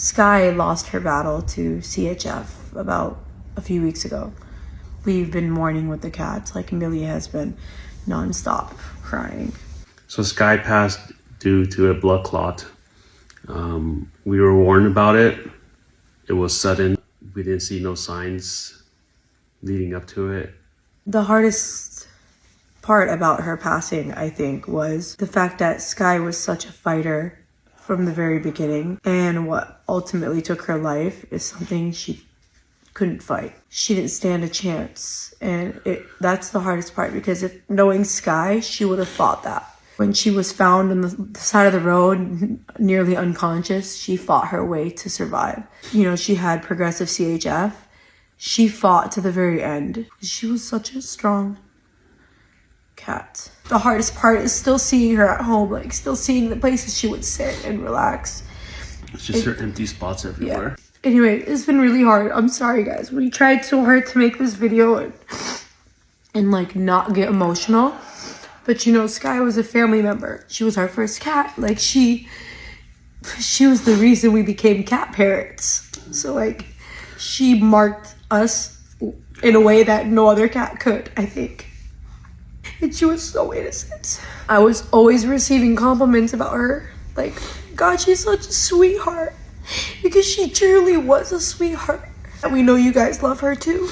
Skye lost her battle to CHF about a few weeks ago. We've been mourning with the cats, like Millie has been nonstop crying. So Skye passed due to a blood clot. We were warned about it. It was sudden. We didn't see no signs leading up to it. The hardest part about her passing, I think, was the fact that Skye was such a fighter from the very beginning, and what ultimately took her life is something she couldn't fight. She didn't stand a chance, and that's the hardest part, because if knowing Skye, she would have fought that. When she was found on the side of the road, nearly unconscious, she fought her way to survive. You know, she had progressive CHF. She fought to the very end. She was such a strong cat. The hardest part is still seeing her at home, like still seeing the places she would sit and relax. It's just her empty spots everywhere. Yeah. Anyway, it's been really hard. I'm sorry, guys. We tried so hard to make this video and like not get emotional. But you know, Skye was a family member. She was our first cat. Like she was the reason we became cat parents. So like she marked us in a way that no other cat could, I think. And she was so innocent. I was always receiving compliments about her. Like, God, she's such a sweetheart. Because she truly was a sweetheart. And we know you guys love her too.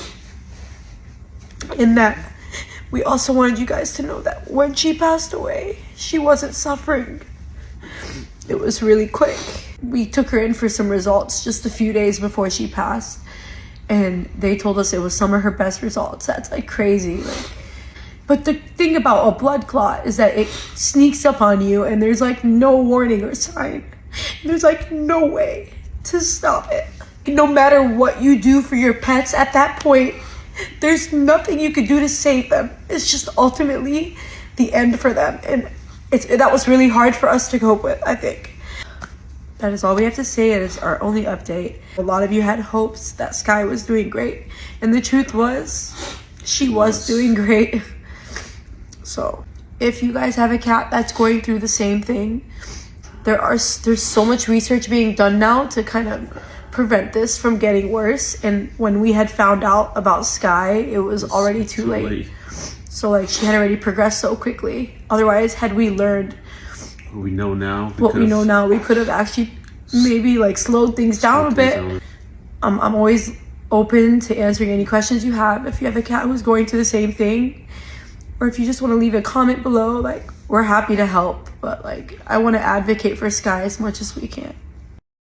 And that we also wanted you guys to know that when she passed away, she wasn't suffering. It was really quick. We took her in for some results just a few days before she passed. And they told us it was some of her best results. That's like crazy. But the thing about a blood clot is that it sneaks up on you and there's like no warning or sign. There's like no way to stop it. No matter what you do for your pets at that point, there's nothing you could do to save them. It's just ultimately the end for them. And that was really hard for us to cope with, I think. That is all we have to say. It is our only update. A lot of you had hopes that Skye was doing great. And the truth was, she was doing great. So if you guys have a cat that's going through the same thing, there's so much research being done now to kind of prevent this from getting worse. And when we had found out about Skye, it was already too late. So like she had already progressed so quickly. Otherwise, had we learned what we know now, we could have actually maybe like slowed things down a bit. I'm always open to answering any questions you have. If you have a cat who's going through the same thing, or if you just want to leave a comment below, like we're happy to help. But like I want to advocate for Skye as much as we can.